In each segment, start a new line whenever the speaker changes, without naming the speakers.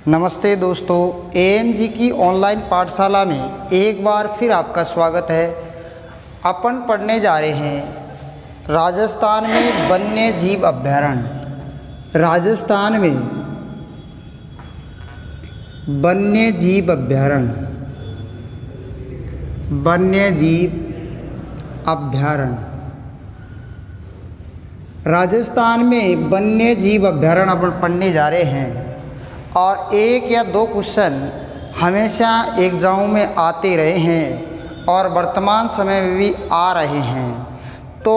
नमस्ते दोस्तों, एएमजी की ऑनलाइन पाठशाला में एक बार फिर आपका स्वागत है। अपन पढ़ने जा रहे हैं राजस्थान में वन्य जीव अभयारण्य। राजस्थान में वन्य जीव अभयारण्य, वन्य जीव अभयारण्य। राजस्थान में वन्य जीव अभयारण्य अपन पढ़ने जा रहे हैं और एक या दो क्वेश्चन हमेशा एग्जाम में आते रहे हैं और वर्तमान समय में भी आ रहे हैं। तो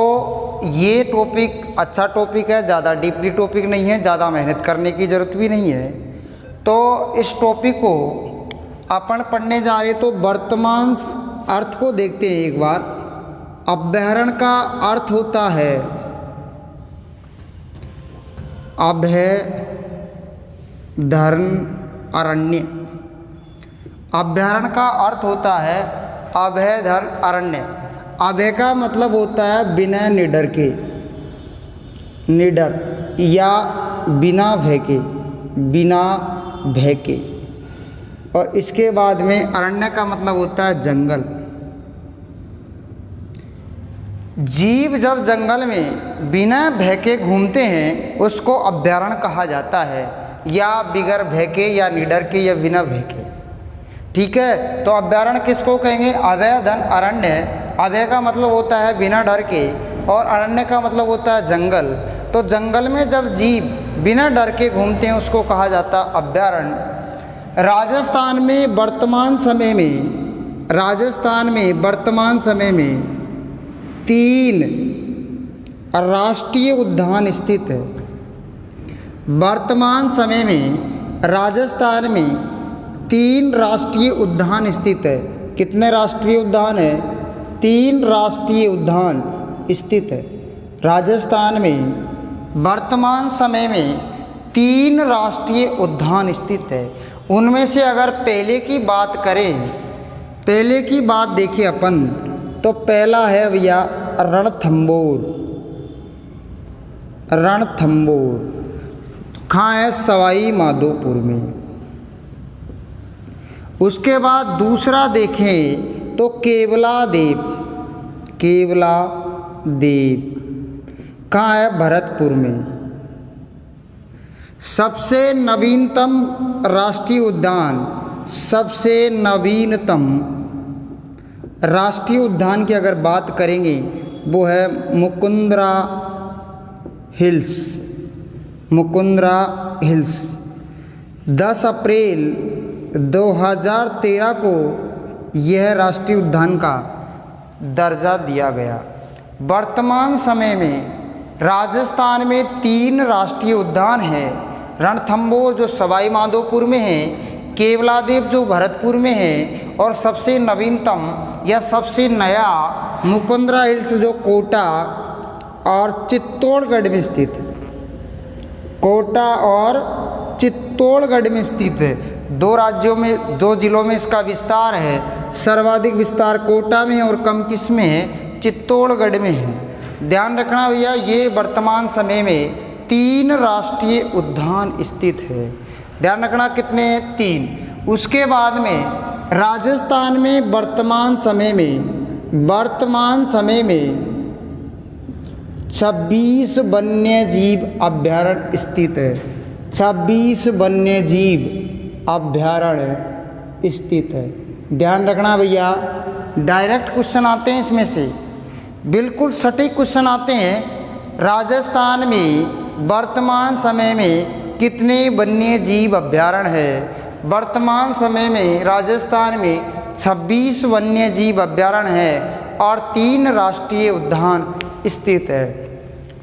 ये टॉपिक अच्छा टॉपिक है, ज़्यादा डीपली टॉपिक नहीं है, ज़्यादा मेहनत करने की ज़रूरत भी नहीं है। तो इस टॉपिक को अपन पढ़ने जा रहे तो वर्तमान अर्थ को देखते हैं एक बार। अभयारण्य का अर्थ होता है अरण्य। अभयारण्य का अर्थ होता है अरण्य। अभय का मतलब होता है बिना निडर के, निडर या बिना भय के, बिना भय के। और इसके बाद में अरण्य का मतलब होता है जंगल। जीव जब जंगल में बिना भय के घूमते हैं उसको अभयारण्य कहा जाता है, या बिगर भय के, या निडर के, या बिना भय के। ठीक है, तो अभयारण्य किसको कहेंगे? अभय अरण्य। अभय का मतलब होता है बिना डर के और अरण्य का मतलब होता है जंगल। तो जंगल में जब जीव बिना डर के घूमते हैं उसको कहा जाता है अभयारण्य। राजस्थान में वर्तमान समय में 3 राष्ट्रीय उद्यान स्थित है। वर्तमान समय में राजस्थान में 3 राष्ट्रीय उद्यान स्थित है। कितने राष्ट्रीय उद्यान है? 3 राष्ट्रीय उद्यान स्थित है राजस्थान में। वर्तमान समय में 3 राष्ट्रीय उद्यान स्थित है। उनमें से अगर पहले की बात करें, पहले की बात देखें अपन, तो पहला है भैया रणथंभौर। रणथंभौर कहाँ है? सवाई माधोपुर में। उसके बाद दूसरा देखें तो केवलादेव। केवलादेव कहाँ है? भरतपुर में। सबसे नवीनतम राष्ट्रीय उद्यान, सबसे नवीनतम राष्ट्रीय उद्यान की अगर बात करेंगे वो है मुकुंदरा हिल्स। मुकुंदरा हिल्स 10 अप्रैल 2013 को यह राष्ट्रीय उद्यान का दर्जा दिया गया। वर्तमान समय में राजस्थान में 3 राष्ट्रीय उद्यान हैं। रणथंभौर जो सवाई माधोपुर में है, केवलादेव जो भरतपुर में है, और सबसे नवीनतम या सबसे नया मुकुंदरा हिल्स जो कोटा और चित्तौड़गढ़ में स्थित है। कोटा और चित्तौड़गढ़ में स्थित है। 2 राज्यों में, 2 जिलों में इसका विस्तार है। सर्वाधिक विस्तार कोटा में और कम किस में है? चित्तौड़गढ़ में है। ध्यान रखना भैया, ये वर्तमान समय में 3 राष्ट्रीय उद्यान स्थित है। ध्यान रखना कितने हैं? 3। उसके बाद में राजस्थान में वर्तमान समय में 26 वन्य जीव अभयारण्य स्थित है। 26 वन्य जीव अभयारण्य स्थित है। ध्यान रखना भैया, डायरेक्ट क्वेश्चन आते हैं इसमें से, बिल्कुल सटीक क्वेश्चन आते हैं। राजस्थान में वर्तमान समय में कितने वन्य जीव अभयारण्य है? वर्तमान समय में राजस्थान में 26 वन्य जीव अभयारण्य है और 3 राष्ट्रीय उद्यान स्थित है।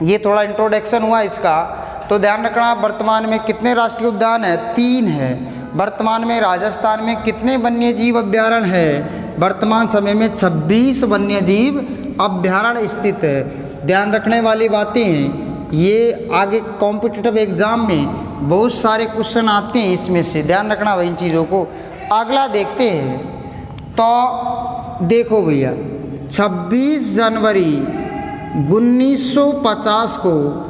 ये थोड़ा इंट्रोडक्शन हुआ इसका, तो ध्यान रखना वर्तमान में कितने राष्ट्रीय उद्यान है? 3 है। वर्तमान में राजस्थान में कितने वन्य जीव अभयारण्य है? वर्तमान समय में 26 वन्य जीव अभयारण्य स्थित है। ध्यान रखने वाली बातें हैं, ये आगे कॉम्पिटिटिव एग्जाम में बहुत सारे क्वेश्चन आते हैं इसमें से, ध्यान रखना भाई इन चीज़ों को। अगला देखते हैं, तो देखो भैया 26 जनवरी 1950 को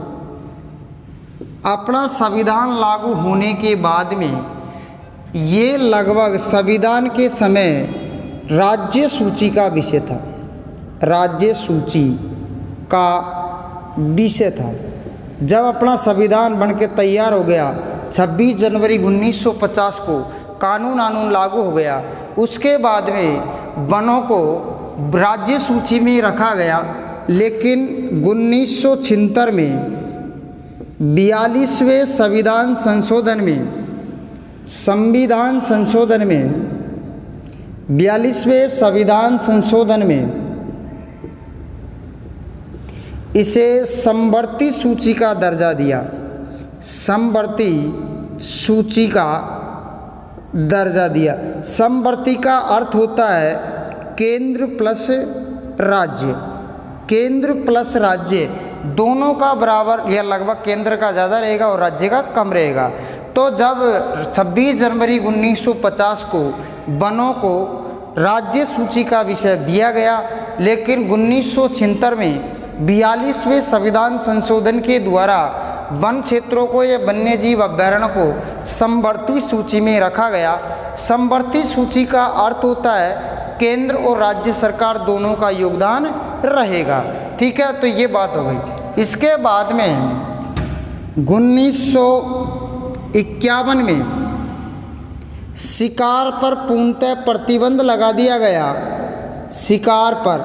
अपना संविधान लागू होने के बाद में ये लगभग संविधान के समय राज्य सूची का विषय था, राज्य सूची का विषय था। जब अपना संविधान बन के तैयार हो गया 26 जनवरी 1950 को कानून लागू हो गया, उसके बाद में वनों को राज्य सूची में रखा गया। लेकिन 1976 में 42वें संविधान संशोधन में 42वें संविधान संशोधन में इसे समवर्ती सूची का दर्जा दिया, समवर्ती सूची का दर्जा दिया। समवर्ती का अर्थ होता है केंद्र प्लस राज्य, केंद्र प्लस राज्य दोनों का बराबर या लगभग केंद्र का ज़्यादा रहेगा और राज्य का कम रहेगा। तो जब 26 जनवरी 1950 को वनों को राज्य सूची का विषय दिया गया, लेकिन 1976 में 42वें संविधान संशोधन के द्वारा वन क्षेत्रों को या वन्य जीव अभयारण्य को समवर्ती सूची में रखा गया। समवर्ती सूची का अर्थ होता है केंद्र और राज्य सरकार दोनों का योगदान रहेगा। ठीक है, तो ये बात हो गई। इसके बाद में 1951 में शिकार पर पूर्णतः प्रतिबंध लगा दिया गया, शिकार पर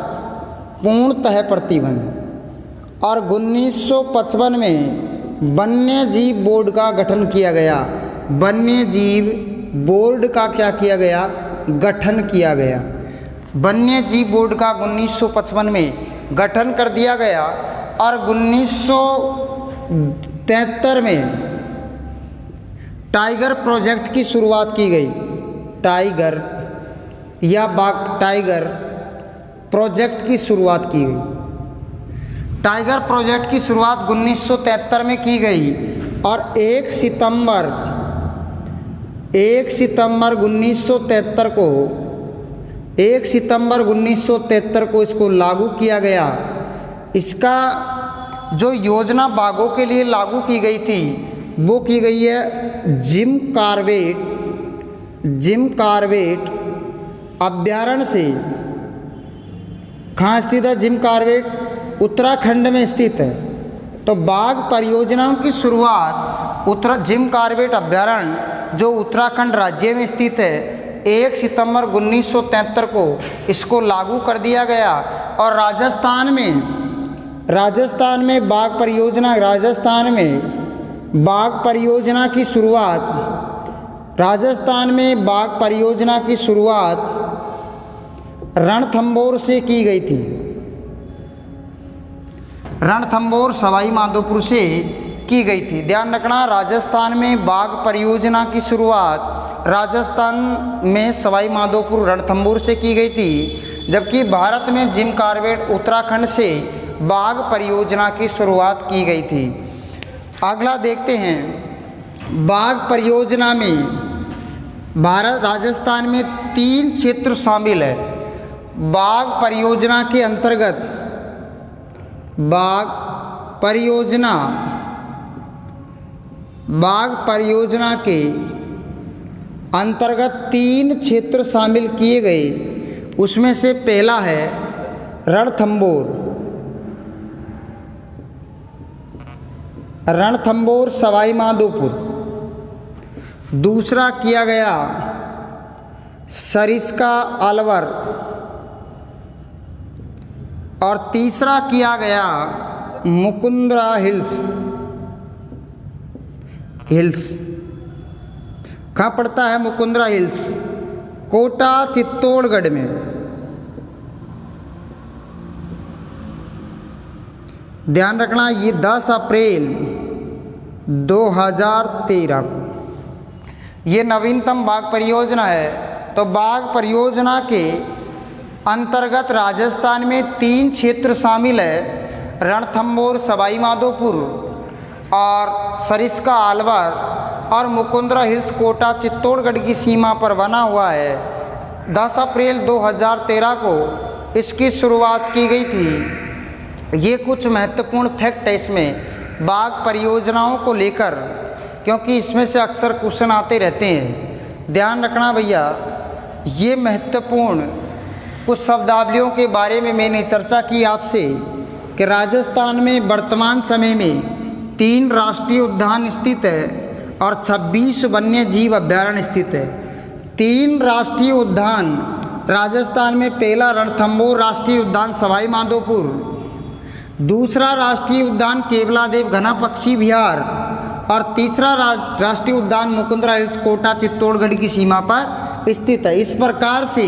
पूर्णतः प्रतिबंध। और 1955 में वन्य जीव बोर्ड का गठन किया गया, वन्य जीव बोर्ड का क्या किया गया, गठन किया गया। वन्य जीव बोर्ड का 1955 में गठन कर दिया गया। और 1973 में टाइगर प्रोजेक्ट की शुरुआत की गई, टाइगर या बाघ टाइगर प्रोजेक्ट की शुरुआत की गई। टाइगर प्रोजेक्ट की शुरुआत 1973 में की गई और 1 सितंबर 1973 को इसको लागू किया गया। इसका जो योजना बाघों के लिए लागू की गई थी वो की गई है जिम कॉर्बेट अभ्यारण्य से। कहाँ स्थित है जिम कॉर्बेट? उत्तराखंड में स्थित है। तो बाघ परियोजनाओं की शुरुआत जिम कॉर्बेट अभ्यारण्य जो उत्तराखंड राज्य में स्थित है 1 सितंबर 1973 को इसको लागू कर दिया गया। और राजस्थान में बाघ परियोजना, राजस्थान में बाघ परियोजना की शुरुआत रणथंभौर से की गई थी, रणथंभौर सवाई माधोपुर से की गई थी। ध्यान रखना, राजस्थान में बाघ परियोजना की शुरुआत राजस्थान में सवाई माधोपुर रणथंभौर से की गई थी, जबकि भारत में जिम कॉर्बेट उत्तराखंड से बाघ परियोजना की शुरुआत की गई थी। अगला देखते हैं, बाघ परियोजना में राजस्थान में 3 क्षेत्र शामिल है। बाघ परियोजना के अंतर्गत बाघ परियोजना के अंतर्गत 3 क्षेत्र शामिल किए गए। उसमें से पहला है रणथंभौर सवाई माधोपुर, दूसरा किया गया सरिस्का अलवर और तीसरा किया गया मुकुंद्रा हिल्स। कहाँ पड़ता है मुकुंद्रा हिल्स? कोटा चित्तौड़गढ़ में। ध्यान रखना, ये 10 अप्रैल 2013 को ये नवीनतम बाघ परियोजना है। तो बाघ परियोजना के अंतर्गत राजस्थान में 3 क्षेत्र शामिल है, रणथंभौर सवाई माधोपुर और सरिस्का अलवर और मुकुंद्रा हिल्स कोटा चित्तौड़गढ़ की सीमा पर बना हुआ है। 10 अप्रैल 2013 को इसकी शुरुआत की गई थी। ये कुछ महत्वपूर्ण फैक्ट है इसमें बाघ परियोजनाओं को लेकर, क्योंकि इसमें से अक्सर क्वेश्चन आते रहते हैं। ध्यान रखना भैया, ये महत्वपूर्ण कुछ शब्दावलियों के बारे में मैंने चर्चा की आपसे कि राजस्थान में वर्तमान समय में 3 राष्ट्रीय उद्यान स्थित है और 26 वन्य जीव अभ्यारण्य स्थित है। 3 राष्ट्रीय उद्यान राजस्थान में, पहला रणथंभौर राष्ट्रीय उद्यान सवाई माधोपुर, दूसरा राष्ट्रीय उद्यान केवलादेव घना पक्षी विहार और तीसरा राष्ट्रीय उद्यान मुकुंदरा हिल्स कोटा चित्तौड़गढ़ की सीमा पर स्थित है। इस प्रकार से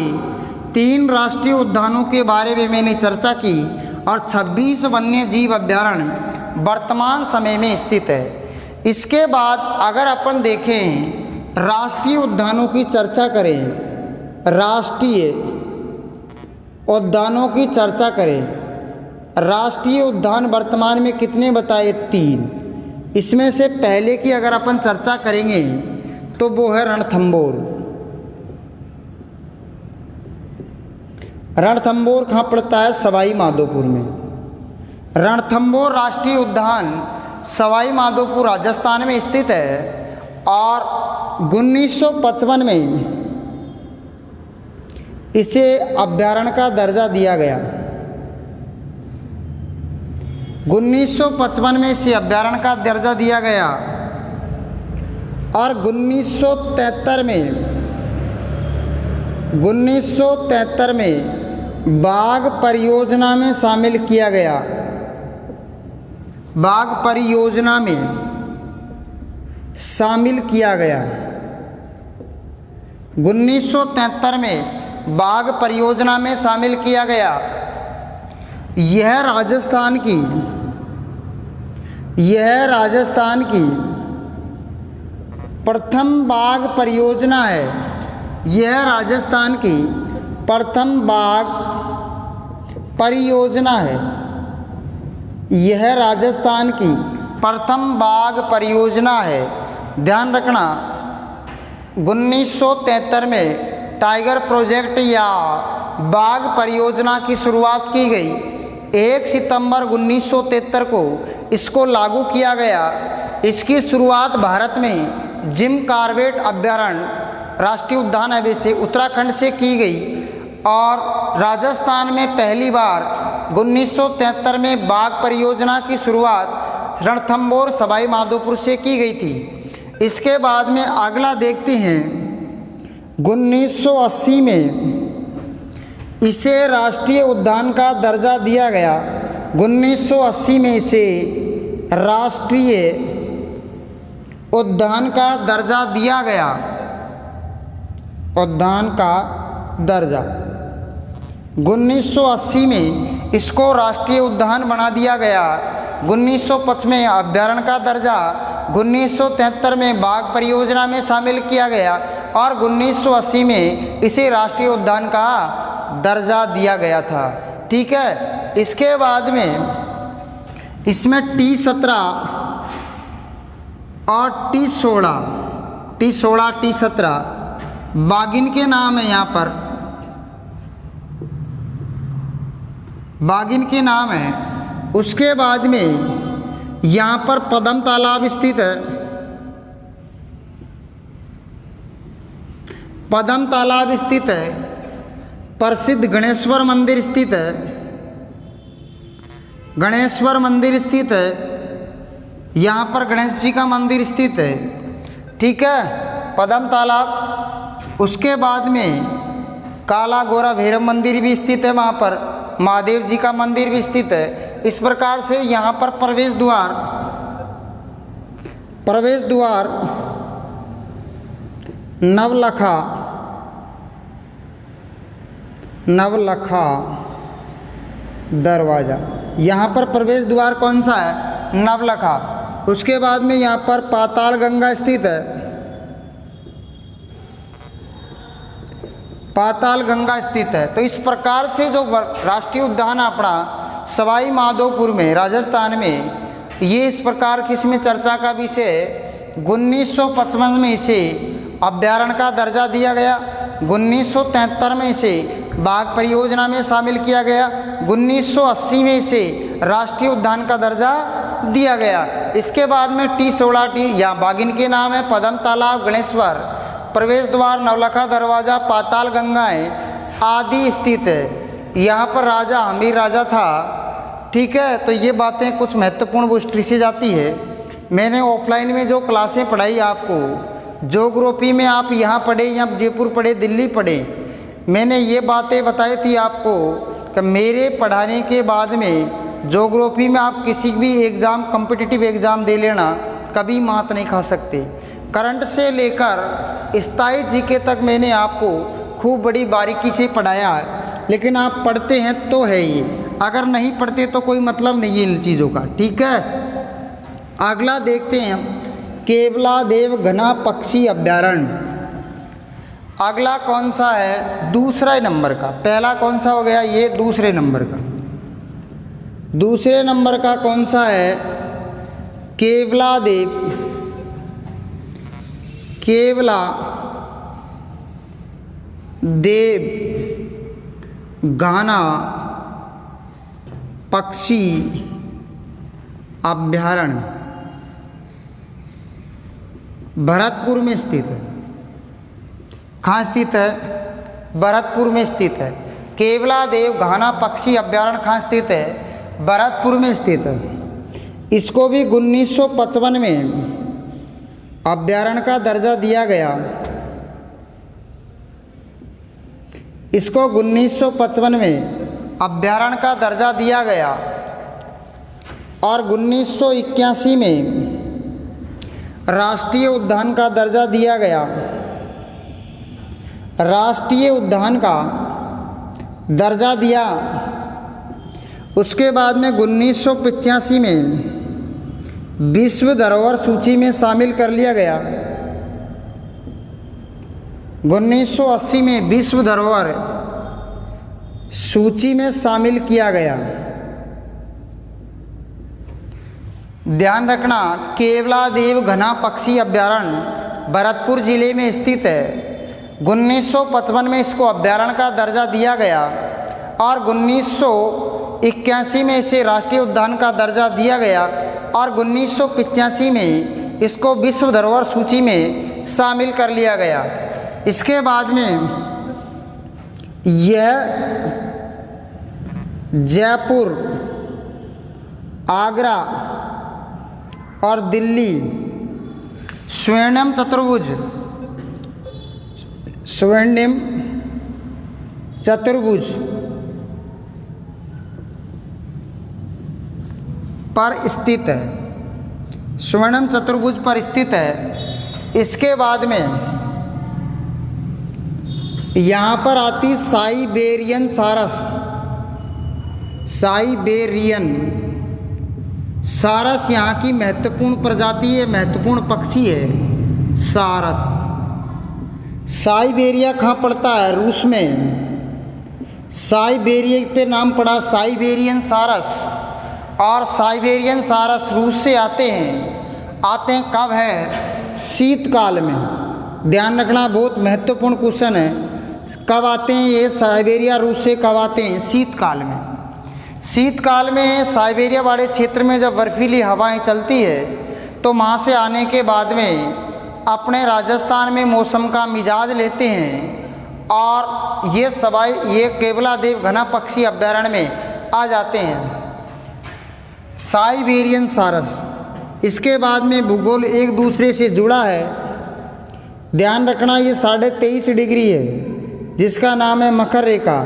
3 राष्ट्रीय उद्यानों के बारे में मैंने चर्चा की और 26 वन्य जीव अभ्यारण्य वर्तमान समय में स्थित है। इसके बाद अगर अपन देखें राष्ट्रीय उद्यानों की चर्चा करें, राष्ट्रीय उद्यानों की चर्चा करें, राष्ट्रीय उद्यान वर्तमान में कितने बताए? 3। इसमें से पहले की अगर अपन चर्चा करेंगे तो वो है रणथंभौर। रणथंभौर कहाँ पड़ता है? सवाई माधोपुर में। रणथंभौर राष्ट्रीय उद्यान सवाई माधोपुर राजस्थान में स्थित है और 1955 में इसे अभ्यारण्य का दर्जा दिया गया। 1955 में इसे अभ्यारण्य का दर्जा दिया गया और 1973 में बाघ परियोजना में शामिल किया गया। बाघ परियोजना में शामिल किया गया। 1973 में बाघ परियोजना में शामिल किया गया। यह राजस्थान की प्रथम बाघ परियोजना है। यह राजस्थान की प्रथम बाघ परियोजना है। यह राजस्थान की प्रथम बाघ परियोजना है। ध्यान रखना, 1973 में टाइगर प्रोजेक्ट या बाघ परियोजना की शुरुआत की गई। 1 सितंबर 1973 को इसको लागू किया गया। इसकी शुरुआत भारत में जिम कॉर्बेट अभ्यारण्य राष्ट्रीय उद्यान है वैसे उत्तराखंड से की गई और राजस्थान में पहली बार 1973 में बाघ परियोजना की शुरुआत रणथंभौर सवाई माधोपुर से की गई थी। इसके बाद में अगला देखते हैं, 1980 में इसे राष्ट्रीय उद्यान का दर्जा दिया गया। 1980 में इसे राष्ट्रीय उद्यान का दर्जा दिया गया। उद्यान का दर्जा 1980 में इसको राष्ट्रीय उद्यान बना दिया गया। 1955 में अभ्यारण्य का दर्जा, 1973 में बाघ परियोजना में शामिल किया गया और 1980 में इसे राष्ट्रीय उद्यान का दर्जा दिया गया था। ठीक है, इसके बाद में इसमें T17 और T16, T17 बाघिन के नाम है। यहाँ पर बाघिन के नाम है। उसके बाद में यहाँ पर पद्म तालाब स्थित है। पद्म तालाब स्थित है। प्रसिद्ध गणेश्वर मंदिर स्थित है। गणेश्वर मंदिर स्थित है। यहाँ पर गणेश जी का मंदिर स्थित है। ठीक है, पद्म तालाब। उसके बाद में काला गोरा भैरव मंदिर भी स्थित है। वहाँ पर महादेव जी का मंदिर भी स्थित है। इस प्रकार से यहाँ पर प्रवेश द्वार नवलखा दरवाज़ा, यहाँ पर प्रवेश द्वार कौन सा है? नवलखा। उसके बाद में यहाँ पर पाताल गंगा स्थित है। पाताल गंगा स्थित है। तो इस प्रकार से जो राष्ट्रीय उद्यान अपना सवाई माधोपुर में राजस्थान में, ये इस प्रकार की इसमें चर्चा का विषय है। 1955 में इसे अभ्यारण्य का दर्जा दिया गया। 1973 में इसे बाघ परियोजना में शामिल किया गया। 1980 में इसे राष्ट्रीय उद्यान का दर्जा दिया गया। इसके बाद में टी16 या बाघिन के नाम है पद्म तालाब, गणेश्वर, प्रवेश द्वार, नवलखा दरवाज़ा, पाताल गंगाएँ आदि स्थित है। यहाँ पर राजा हमीर राजा था। ठीक है, तो ये बातें कुछ महत्वपूर्ण हिस्ट्री से जाती है। मैंने ऑफलाइन में जो क्लासें पढ़ाई आपको, ज्योग्राफी में आप यहाँ पढ़े या जयपुर पढ़े, दिल्ली पढ़े, मैंने ये बातें बताई थी आपको कि मेरे पढ़ाने के बाद में ज्योग्राफी में आप किसी भी एग्ज़ाम, कॉम्पिटिटिव एग्ज़ाम दे लेना, कभी मात नहीं खा सकते। करंट से लेकर स्थायी जीके तक मैंने आपको खूब बड़ी बारीकी से पढ़ाया है। लेकिन आप पढ़ते हैं तो है ये, अगर नहीं पढ़ते तो कोई मतलब नहीं है इन चीज़ों का। ठीक है, अगला देखते हैं केवलादेव घना पक्षी अभ्यारण्य। अगला कौन सा है? दूसरा नंबर का। पहला कौन सा हो गया? ये दूसरे नंबर का। दूसरे नंबर का कौन सा है? केवलादेव घना पक्षी अभ्यारण्य भरतपुर में स्थित है। कहाँ स्थित है? भरतपुर में स्थित है। केवलादेव घना पक्षी अभ्यारण्य कहाँ स्थित है? भरतपुर में स्थित है। इसको भी 1955 में अभ्यारण्य का दर्जा दिया गया। इसको 1955 में अभ्यारण्य का दर्जा दिया गया और 1981 में राष्ट्रीय उद्यान का दर्जा दिया गया। राष्ट्रीय उद्यान का दर्जा दिया। उसके बाद में 1985 में विश्व धरोहर सूची में शामिल कर लिया गया। 1980 में विश्व धरोहर सूची में शामिल किया गया। ध्यान रखना, केवलादेव घना पक्षी अभ्यारण्य भरतपुर जिले में स्थित है। 1955 में इसको अभ्यारण्य का दर्जा दिया गया और 1981 में इसे राष्ट्रीय उद्यान का दर्जा दिया गया और 1985 में इसको विश्व धरोहर सूची में शामिल कर लिया गया। इसके बाद में यह जयपुर, आगरा और दिल्ली स्वर्णिम चतुर्भुज पर स्थित है। स्वर्णिम चतुर्भुज पर स्थित है। इसके बाद में यहाँ पर आती साइबेरियन सारस। साइबेरियन सारस यहाँ की महत्वपूर्ण प्रजाति है, महत्वपूर्ण पक्षी है सारस। साइबेरिया कहाँ पड़ता है? रूस में। साइबेरिया पे नाम पड़ा साइबेरियन सारस। और साइबेरियन सारस रूस से आते हैं कब है? शीतकाल में। ध्यान रखना, बहुत महत्वपूर्ण क्वेश्चन है। कब आते हैं ये साइबेरिया रूस से? कब आते हैं? शीतकाल में। शीतकाल में साइबेरिया वाले क्षेत्र में जब बर्फीली हवाएं चलती है तो वहाँ से आने के बाद में अपने राजस्थान में मौसम का मिजाज लेते हैं और ये केवलादेव घना पक्षी अभ्यारण्य में आ जाते हैं। साइबेरियन सारस। इसके बाद में भूगोल एक दूसरे से जुड़ा है। ध्यान रखना, ये 23.5 डिग्री है जिसका नाम है मकर रेखा।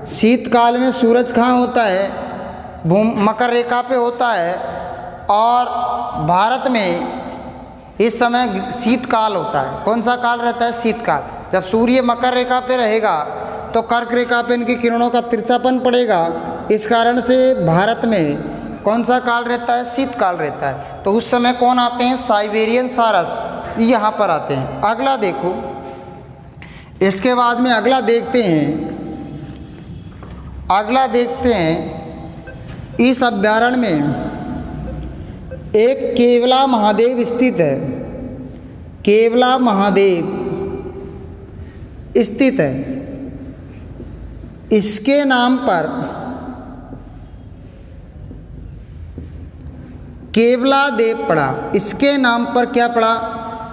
शीतकाल में सूरज कहाँ होता है? मकर रेखा पे होता है। और भारत में इस समय शीतकाल होता है। कौन सा काल रहता है? शीतकाल। जब सूर्य मकर रेखा पे रहेगा तो कर्क रेखा पे इनकी किरणों का तिरछापन पड़ेगा। इस कारण से भारत में कौन सा काल रहता है? शीतकाल रहता है। तो उस समय कौन आते हैं? साइबेरियन सारस यहाँ पर आते हैं। अगला देखो, इसके बाद में अगला देखते हैं इस अभ्यारण्य में एक केवला महादेव स्थित है। केवला महादेव स्थित है। इसके नाम पर केवलादेव पड़ा। इसके नाम पर क्या पड़ा?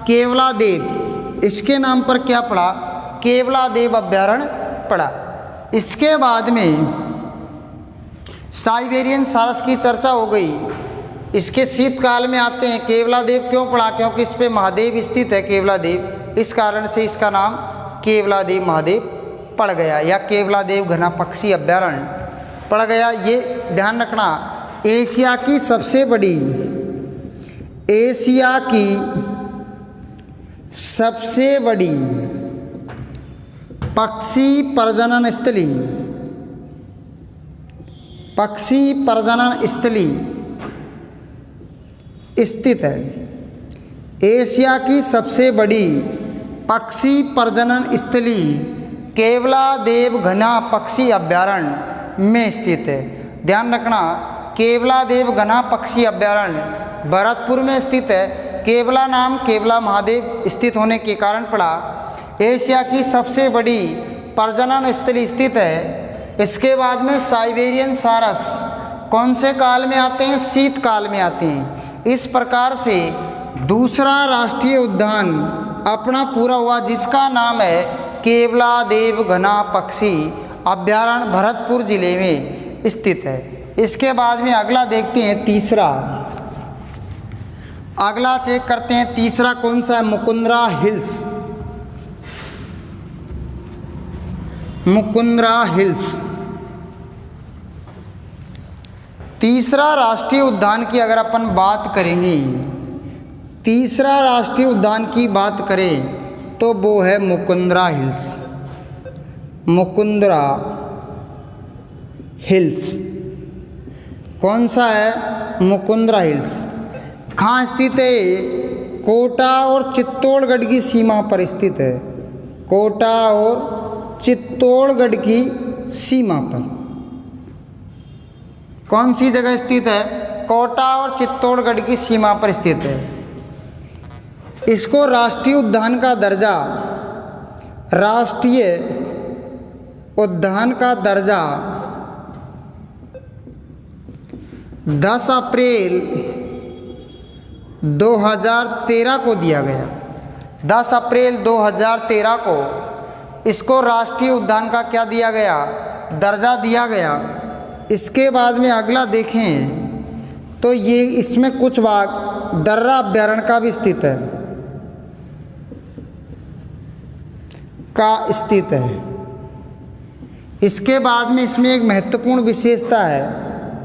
केवलादेव। इसके नाम पर क्या पड़ा? केवलादेव अभ्यारण्य पड़ा। इसके बाद में साइबेरियन सारस की चर्चा हो गई। इसके शीतकाल में आते हैं। केवलादेव क्यों पड़ा? क्योंकि इस पे महादेव स्थित है, केवलादेव, इस कारण से इसका नाम केवलादेव महादेव पड़ गया, या केवलादेव घना पक्षी अभ्यारण्य पड़ गया। ये ध्यान रखना। एशिया की सबसे बड़ी पक्षी प्रजनन स्थली स्थित है। एशिया की सबसे बड़ी पक्षी प्रजनन स्थली केवलादेव घना पक्षी अभ्यारण्य में स्थित है। ध्यान रखना, केवलादेव घना पक्षी अभ्यारण्य भरतपुर में स्थित है। केवला नाम केवला महादेव स्थित होने के कारण पड़ा। एशिया की सबसे बड़ी प्रजनन स्थली स्थित है। इसके बाद में साइबेरियन सारस कौन से काल में आते हैं? शीतकाल में आते हैं। इस प्रकार से दूसरा राष्ट्रीय उद्यान अपना पूरा हुआ, जिसका नाम है केवलादेव घना पक्षी अभ्यारण्य, भरतपुर जिले में स्थित है। इसके बाद में अगला देखते हैं, तीसरा। अगला चेक करते हैं, तीसरा कौन सा है? मुकुंदरा हिल्स। मुकुंदरा हिल्स तीसरा राष्ट्रीय उद्यान की अगर अपन बात करेंगे, तीसरा राष्ट्रीय उद्यान की बात करें तो वो है मुकुंदरा हिल्स। मुकुंदरा हिल्स कौन सा है? मुकुंदरा हिल्स कहाँ स्थित है? कोटा और चित्तौड़गढ़ की सीमा पर स्थित है। कोटा और चित्तौड़गढ़ की सीमा पर कौन सी जगह स्थित है? कोटा और चित्तौड़गढ़ की सीमा पर स्थित है। इसको राष्ट्रीय उद्यान का दर्जा, राष्ट्रीय उद्यान का दर्जा 10 अप्रैल 2013 को दिया गया। 10 अप्रैल 2013 को इसको राष्ट्रीय उद्यान का क्या दिया गया? दर्जा दिया गया। इसके बाद में अगला देखें तो ये इसमें कुछ भाग दर्रा अभ्यारण्य का भी स्थित है। इसके बाद में इसमें एक महत्वपूर्ण विशेषता है,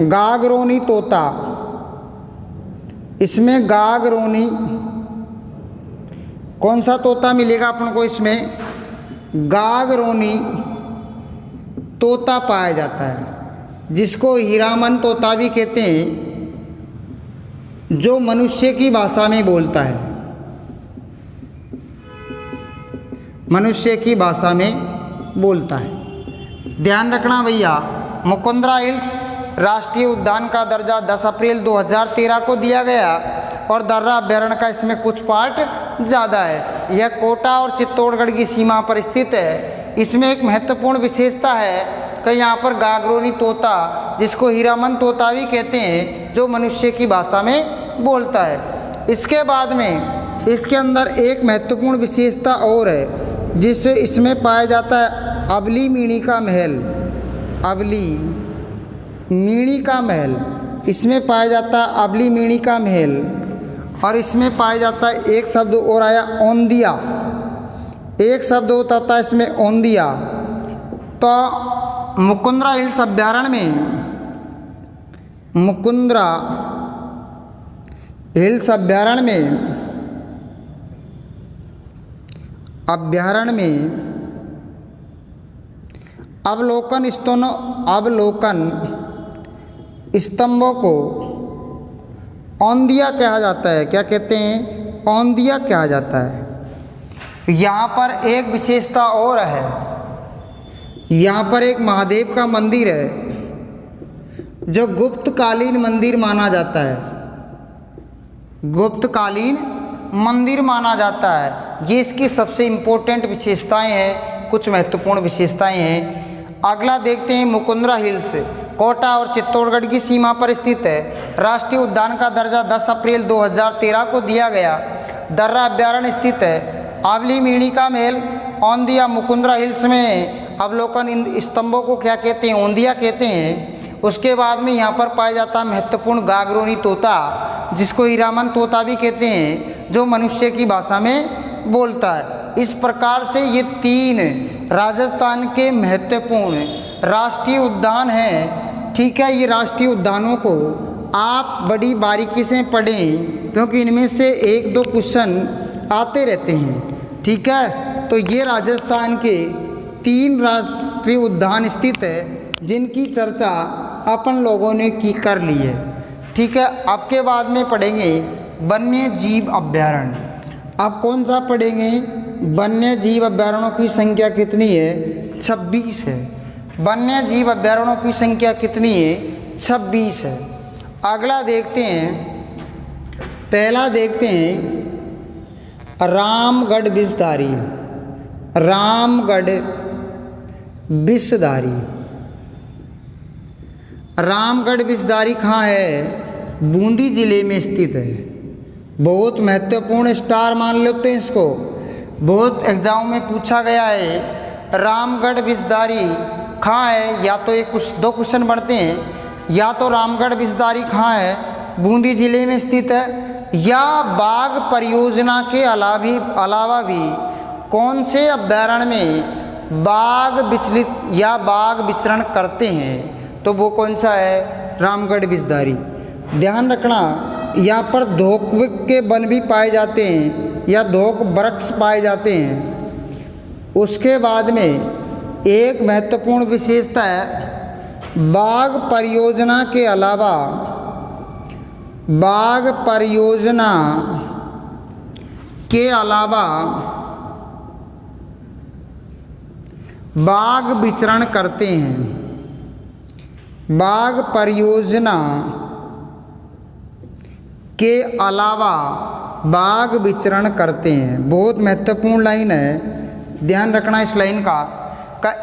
गागरोनी तोता। इसमें गागरोनी कौन सा तोता मिलेगा अपन को? इसमें गागरोनी तोता पाया जाता है, जिसको हीरामन तोता भी कहते हैं, जो मनुष्य की भाषा में बोलता है। मनुष्य की भाषा में बोलता है। ध्यान रखना भैया, मुकुंदरा हिल्स राष्ट्रीय उद्यान का दर्जा 10 अप्रैल 2013 को दिया गया और दर्रा अभ्यारण्य का इसमें कुछ पार्ट ज़्यादा है। यह कोटा और चित्तौड़गढ़ की सीमा पर स्थित है। इसमें एक महत्वपूर्ण विशेषता है कि यहाँ पर गागरोनी तोता, जिसको हीरामन तोता भी कहते हैं, जो मनुष्य की भाषा में बोलता है। इसके बाद में इसके अंदर एक महत्वपूर्ण विशेषता और है, जिससे इसमें पाया जाता है अबली मीणी का महल। अबली मीणी का महल इसमें पाया जाता है, अबली मीणी का महल। और इसमें पाया जाता है एक शब्द और आया, औंदिया। एक शब्द होता था इसमें, औंदिया। तो मुकुंदरा हिल्स अभ्यारण्य में, मुकुंदरा हिल्स अभ्यारण्य में अवलोकन स्तंभों को औंदिया कहा जाता है। क्या कहते हैं? औंदिया कहा जाता है। यहाँ पर एक विशेषता और है, यहाँ पर एक महादेव का मंदिर है, जो गुप्तकालीन मंदिर माना जाता है। गुप्तकालीन मंदिर माना जाता है। ये इसकी सबसे इम्पोर्टेंट विशेषताएं हैं कुछ महत्वपूर्ण विशेषताएं हैं। अगला देखते हैं, मुकुंदरा हिल्स कोटा और चित्तौड़गढ़ की सीमा पर स्थित है। राष्ट्रीय उद्यान का दर्जा 10 अप्रैल 2013 को दिया गया। दर्रा अभ्यारण्य स्थित है। आवली मिर्णी महल औंधिया मुकुंदरा हिल्स में अवलोकन इन स्तंभों को क्या कहते हैं, औंधिया कहते हैं। उसके बाद में यहाँ पर पाया जाता है महत्वपूर्ण गागरोनी तोता, जिसको हीरामन तोता भी कहते हैं, जो मनुष्य की भाषा में बोलता है। इस प्रकार से ये 3 राजस्थान के महत्वपूर्ण राष्ट्रीय उद्यान हैं। ठीक है, ये राष्ट्रीय उद्यानों को आप बड़ी बारीकी से पढ़ें, क्योंकि इनमें से 1-2 क्वेश्चन आते रहते हैं। ठीक है, तो ये राजस्थान के 3 राष्ट्रीय उद्यान स्थित है, जिनकी चर्चा अपन लोगों ने कर ली है। ठीक है, आपके बाद में पढ़ेंगे वन्य जीव अभ्यारण्य। आप कौन सा पढ़ेंगे? वन्य जीव अभ्यारण्यों की संख्या कितनी है? 26 है। वन्य जीव अभ्यारण्यों की संख्या कितनी है? 26 है। अगला देखते हैं, पहला देखते हैं रामगढ़ विषधारी। रामगढ़ विषधारी, रामगढ़ विषधारी कहाँ है? बूंदी जिले में स्थित है। बहुत महत्वपूर्ण स्टार मान लेते हैं इसको, बहुत एग्जाम में पूछा गया है। रामगढ़ विषधारी कहाँ है? या तो ये 2 क्वेश्चन बढ़ते हैं, या तो रामगढ़ विषधारी कहाँ है? बूंदी जिले में स्थित है, या बाघ परियोजना के अलावा भी कौन से अभ्यारण्य में बाघ विचलित या बाघ विचरण करते हैं? तो वो कौन सा है? रामगढ़ विषधारी। ध्यान रखना, यहाँ पर धोक के वन भी पाए जाते हैं या धोक वृक्ष पाए जाते हैं। उसके बाद में एक महत्वपूर्ण विशेषता है, बाघ परियोजना के अलावा बाघ विचरण करते हैं। बाघ परियोजना के अलावा बाघ विचरण करते हैं। बहुत महत्वपूर्ण लाइन है, ध्यान रखना इस लाइन का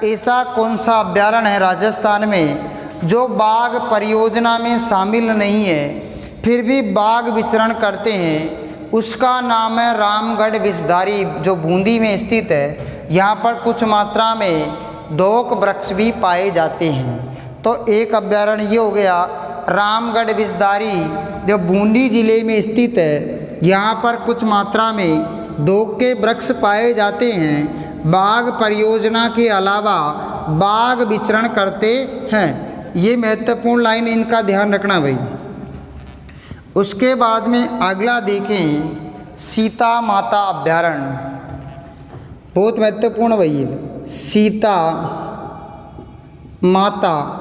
ऐसा कौन सा अभ्यारण्य है राजस्थान में जो बाघ परियोजना में शामिल नहीं है, फिर भी बाघ विचरण करते हैं? उसका नाम है रामगढ़ विषधारी, जो बूंदी में स्थित है। यहाँ पर कुछ मात्रा में धोक वृक्ष भी पाए जाते हैं। तो एक अभ्यारण्य ये हो गया रामगढ़ विषधारी, जो बूंदी जिले में स्थित है। यहाँ पर कुछ मात्रा में धोक के वृक्ष पाए जाते हैं। बाघ परियोजना के अलावा बाघ विचरण करते हैं। ये महत्वपूर्ण लाइन, इनका ध्यान रखना भाई। उसके बाद में अगला देखें, सीता माता अभ्यारण्य। बहुत महत्वपूर्ण भाई ये सीता माता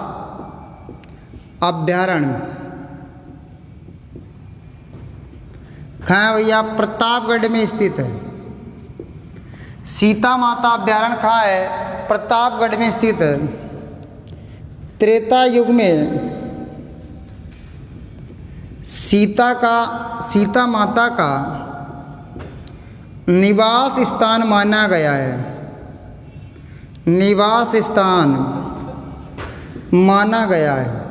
अभ्यारण्य कहाँ है भैया? प्रतापगढ़ में स्थित है। सीता माता अभ्यारण्य कहाँ है? प्रतापगढ़ में स्थित है। त्रेता युग में सीता माता का निवास स्थान माना गया है। निवास स्थान माना गया है।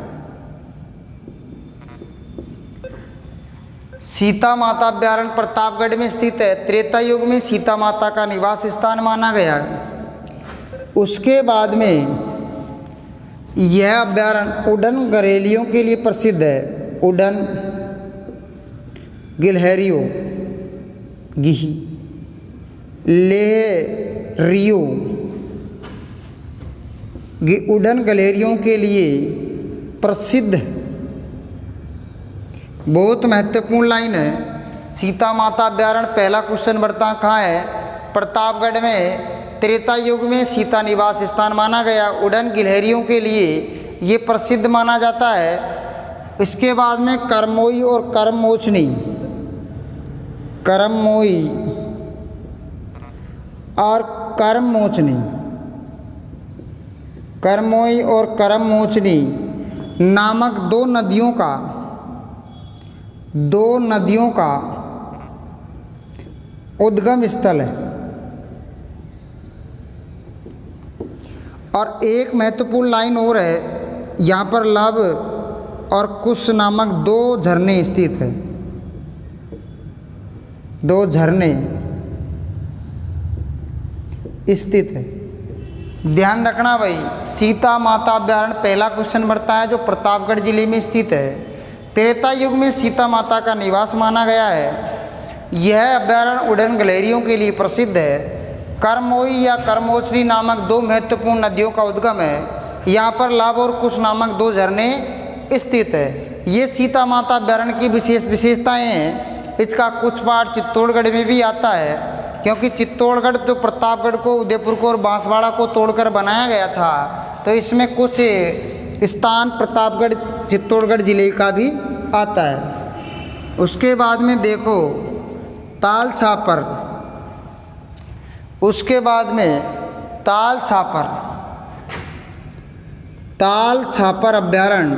सीता माता अभ्यारण्य प्रतापगढ़ में स्थित है। त्रेता युग में सीता माता का निवास स्थान माना गया है। उसके बाद में यह अभ्यारण्य उड़न गरेलियों के लिए प्रसिद्ध है। उड़न गिलहरियों उड़न गिलहरियों के लिए प्रसिद्ध। बहुत महत्वपूर्ण लाइन है। सीता माता अभ्यारण्य पहला क्वेश्चन बढ़ता कहाँ है? प्रतापगढ़ में। त्रेता युग में सीता निवास स्थान माना गया। उड़न गिलहरियों के लिए ये प्रसिद्ध माना जाता है। इसके बाद में करमोई और करमोचनी, करमोई और करमोचनी, करमोई और करमोचनी नामक दो नदियों का उद्गम स्थल है। और एक महत्वपूर्ण लाइन और है, यहाँ पर लव और कुश नामक दो झरने स्थित हैं, दो झरने स्थित है। ध्यान रखना भाई, सीता माता अभ्यारण्य पहला क्वेश्चन बढ़ता है जो प्रतापगढ़ जिले में स्थित है। त्रेता युग में सीता माता का निवास माना गया है। यह अभ्यारण्य उड़न गिलहरियों के लिए प्रसिद्ध है। करमोई या करमोचरी नामक दो महत्वपूर्ण नदियों का उद्गम है। यहाँ पर लाभ और कुश नामक दो झरने स्थित है। ये सीता माता अभ्यारण्य की विशेषताएं हैं। इसका कुछ पार्ट चित्तौड़गढ़ में भी आता है, क्योंकि चित्तौड़गढ़ जो प्रतापगढ़ को, उदयपुर को और बांसवाड़ा को तोड़कर बनाया गया था, तो इसमें कुछ स्थान प्रतापगढ़ चित्तौड़गढ़ जिले का भी आता है। उसके बाद में देखो ताल छापर, उसके बाद में ताल छापर अभ्यारण्य,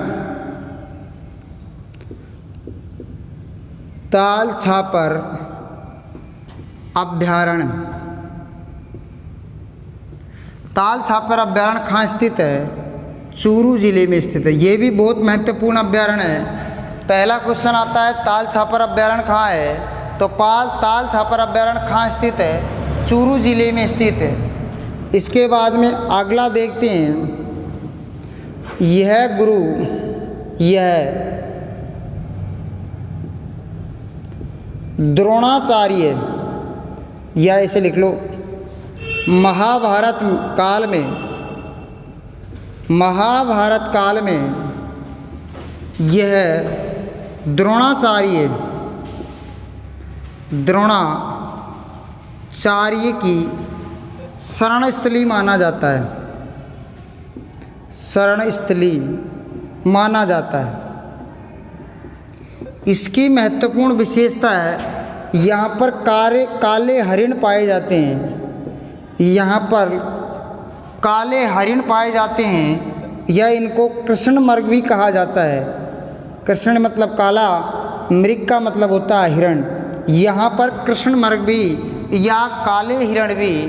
ताल छापर अभ्यारण्य, ताल छापर अभ्यारण्य कहाँ स्थित है? चूरू जिले में स्थित है। ये भी बहुत महत्वपूर्ण अभ्यारण्य है। पहला क्वेश्चन आता है ताल छापर अभ्यारण्य कहाँ है, तो ताल छापर अभ्यारण्य कहाँ स्थित है? चूरू जिले में स्थित है। इसके बाद में अगला देखते हैं, यह द्रोणाचार्य, या इसे लिख लो महाभारत काल में यह द्रोणाचार्य की शरणस्थली माना जाता है, शरणस्थली माना जाता है। इसकी महत्वपूर्ण विशेषता है, यहाँ पर काले हरिण पाए जाते हैं। यहाँ पर काले हरिण पाए जाते हैं, या इनको कृष्ण मृग भी कहा जाता है। कृष्ण मतलब काला, मृग का मतलब होता है हिरण। यहाँ पर कृष्ण मृग भी या काले हिरण भी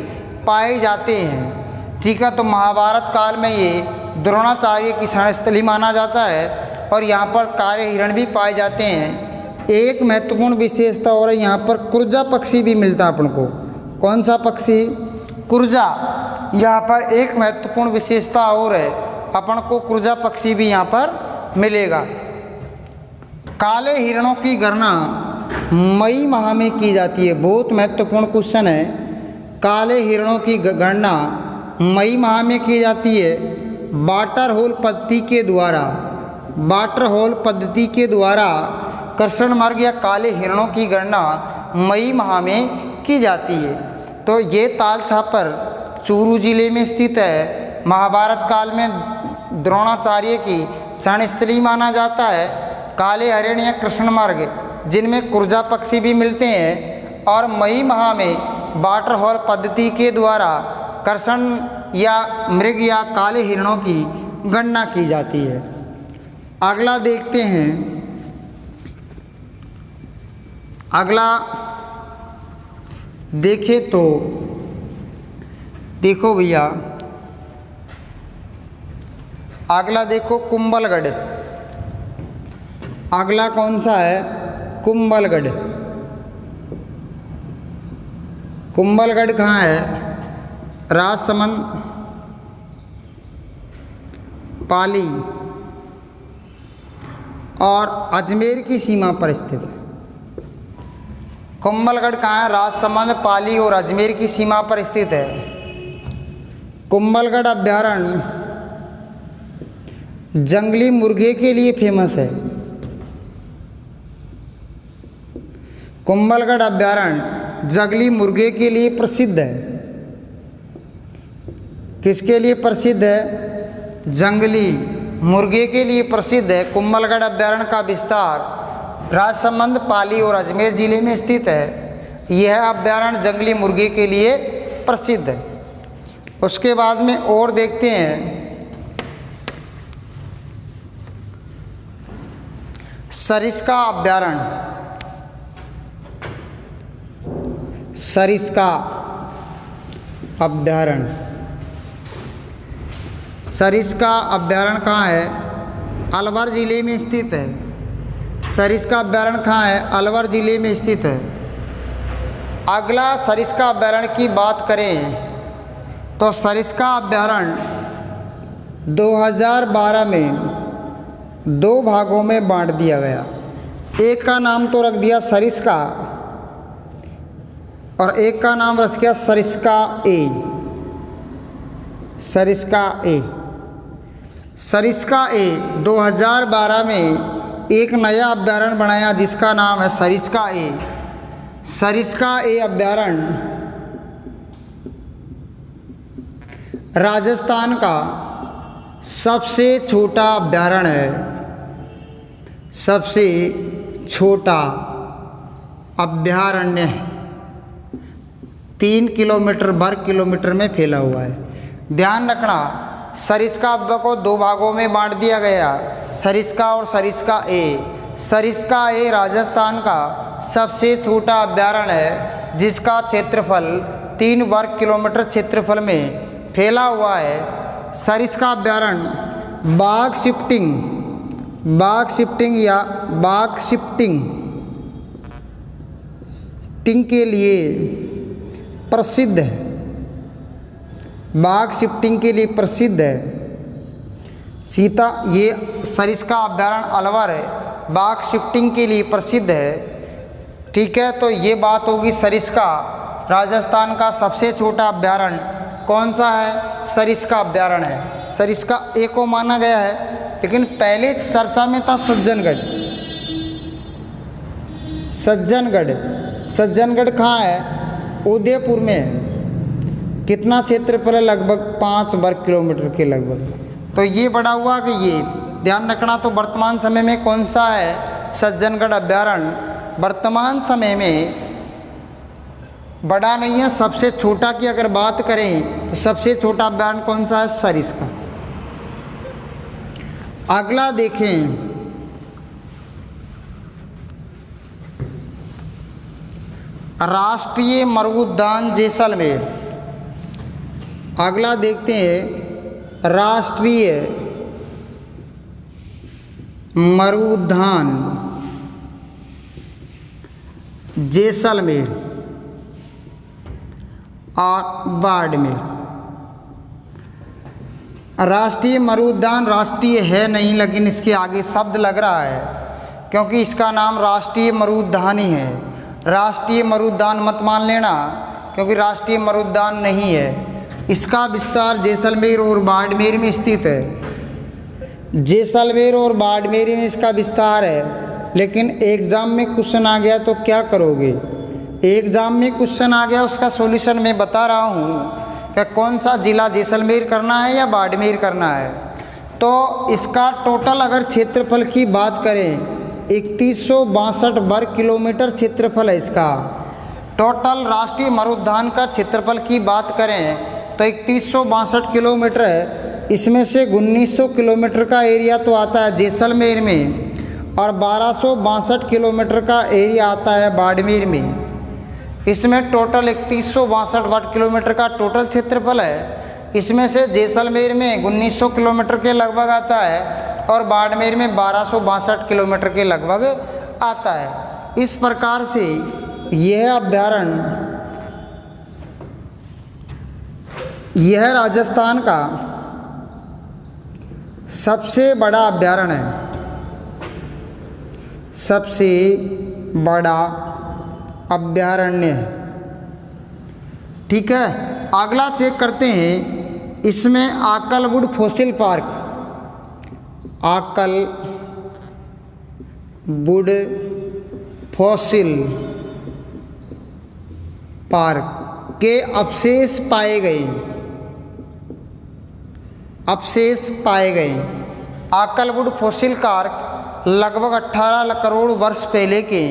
पाए जाते हैं। ठीक है, तो महाभारत काल में ये द्रोणाचार्य की शरणस्थली माना जाता है और यहाँ पर काले हिरण भी पाए जाते हैं। एक महत्वपूर्ण विशेषता और है, यहाँ पर कुर्जा पक्षी भी मिलता है अपन को। कौन सा पक्षी? कुर्जा। यहाँ पर एक महत्वपूर्ण विशेषता और है, अपन को कुर्जा पक्षी भी यहाँ पर मिलेगा। काले हिरणों की गणना मई माह में की जाती है। बहुत महत्वपूर्ण क्वेश्चन है। काले हिरणों की गणना मई माह में की जाती है वाटर होल पद्धति के द्वारा कृष्ण मृग या काले हिरणों की गणना मई माह में की जाती है। तो ये ताल छापर चूरू जिले में स्थित है। महाभारत काल में द्रोणाचार्य की शरणस्थली माना जाता है। काले हरिण या कृष्ण मृग जिनमें कुर्जा पक्षी भी मिलते हैं, और मई माह में वाटर होल पद्धति के द्वारा कृष्ण या मृग या काले हिरणों की गणना की जाती है। अगला देखते हैं, अगला देखें तो देखो भैया, अगला देखो कुंभलगढ़। अगला कौन सा है? कुंभलगढ़। कुंभलगढ़ कहाँ है? राजसमंद, पाली और अजमेर की सीमा पर स्थित है। कुंभलगढ़ कहाँ है? राजसमंद, पाली और अजमेर की सीमा पर स्थित है। कुंभलगढ़ अभ्यारण्य जंगली मुर्गे के लिए फेमस है। कुंभलगढ़ अभ्यारण्य जंगली मुर्गे के लिए प्रसिद्ध है। किसके लिए प्रसिद्ध है? जंगली मुर्गे के लिए प्रसिद्ध है। कुंभलगढ़ अभ्यारण्य का विस्तार राजसमंद, पाली और अजमेर जिले में स्थित है। यह अभ्यारण्य जंगली मुर्गे के लिए प्रसिद्ध है। उसके बाद में और देखते हैं, सरिस्का अभ्यारण्य। सरिस्का अभ्यारण्य सरिस्का अभयारण्य कहाँ है? अलवर ज़िले में स्थित है। सरिस्का अभयारण्य कहाँ है? अलवर ज़िले में स्थित है। अगला सरिस्का अभयारण्य की बात करें तो सरिस्का अभयारण्य 2012 में 2 भागों में बांट दिया गया। एक का नाम तो रख दिया सरिस्का और एक का नाम रख दिया सरिस्का ए। सरिस्का ए 2012 में एक नया अभयारण्य बनाया जिसका नाम है सरिस्का ए। सरिस्का ए अभयारण्य राजस्थान का सबसे छोटा अभयारण्य है। सबसे छोटा अभयारण्य है। 3 किलोमीटर वर्ग किलोमीटर में फैला हुआ है। ध्यान रखना, सरिस्का अभ्यारण्य को 2 भागों में बांट दिया गया, सरिस्का और सरिस्का ए। सरिस्का ए राजस्थान का सबसे छोटा अभयारण्य है जिसका क्षेत्रफल 3 वर्ग किलोमीटर क्षेत्रफल में फैला हुआ है। सरिस्का अभयारण्य बाघ शिफ्टिंग के लिए प्रसिद्ध है। बाघ शिफ्टिंग के लिए प्रसिद्ध है। ये सरिस्का अभयारण्य अलवर है, बाघ शिफ्टिंग के लिए प्रसिद्ध है। ठीक है, तो ये बात होगी सरिस्का राजस्थान का सबसे छोटा अभयारण्य कौन सा है? सरिस्का अभयारण्य है। सरिस्का ए को माना गया है, लेकिन पहले चर्चा में था सज्जनगढ़। सज्जनगढ़ कहाँ है? उदयपुर में है। कितना क्षेत्रफल है? लगभग 5 वर्ग किलोमीटर के लगभग। तो ये बड़ा हुआ कि ये ध्यान रखना। तो वर्तमान समय में कौन सा है? सज्जनगढ़ अभयारण्य वर्तमान समय में बड़ा नहीं है। सबसे छोटा की अगर बात करें तो सबसे छोटा अभयारण्य कौन सा है? सरिस्का। अगला देखें, राष्ट्रीय मरुउद्यान जैसलमेर। अगला देखते हैं राष्ट्रीय मरुउद्यान जैसलमेर और बाड़मेर। राष्ट्रीय मरुउद्यान राष्ट्रीय है नहीं, लेकिन इसके आगे शब्द लग रहा है क्योंकि इसका नाम राष्ट्रीय मरुउद्यान ही है। राष्ट्रीय मरुउद्यान मत मान लेना, क्योंकि राष्ट्रीय मरुउद्यान नहीं है। इसका विस्तार जैसलमेर और बाड़मेर में स्थित है। जैसलमेर और बाड़मेर में इसका विस्तार है। लेकिन एग्ज़ाम में क्वेश्चन आ गया तो क्या करोगे? एग्ज़ाम में क्वेश्चन आ गया, उसका सॉल्यूशन मैं बता रहा हूँ कि कौन सा ज़िला जैसलमेर करना है या बाड़मेर करना है। तो इसका टोटल अगर क्षेत्रफल की बात करें 3162 वर्ग किलोमीटर क्षेत्रफल है इसका। टोटल राष्ट्रीय मरुउद्यान का क्षेत्रफल की बात करें तो 3162 किलोमीटर है। इसमें से 1900 किलोमीटर का एरिया तो आता है जैसलमेर में और 1262 किलोमीटर का एरिया आता है बाड़मेर में। इसमें टोटल 3162 वर्ग किलोमीटर का टोटल क्षेत्रफल है। इसमें से जैसलमेर में 1900 किलोमीटर के लगभग आता है और बाड़मेर में 1262 किलोमीटर के लगभग आता है। इस प्रकार से यह अभयारण्य, यह राजस्थान का सबसे बड़ा अभयारण्य है। सबसे बड़ा अभयारण्य है। ठीक है, अगला चेक करते हैं। इसमें Akal wood fossil park, Akal wood fossil park के अवशेष पाए गए। आकलवुड फॉसिल पार्क लगभग 18 करोड़ वर्ष पहले के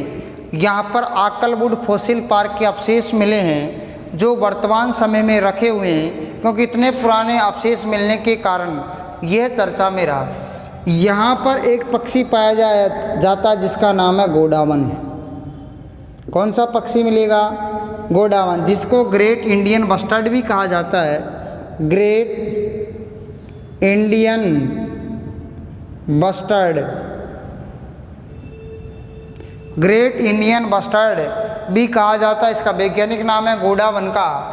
यहाँ पर आकलवुड फॉसिल पार्क के अवशेष मिले हैं जो वर्तमान समय में रखे हुए हैं, क्योंकि इतने पुराने अवशेष मिलने के कारण यह चर्चा में रहा। यहाँ पर एक पक्षी पाया जाता है जिसका नाम है गोडावन। कौन सा पक्षी मिलेगा? गोडावन, जिसको ग्रेट इंडियन बस्टर्ड भी कहा जाता है। Great Indian bustard, great Indian bustard भी कहा जाता है। इसका वैज्ञानिक नाम है गोंडावन का।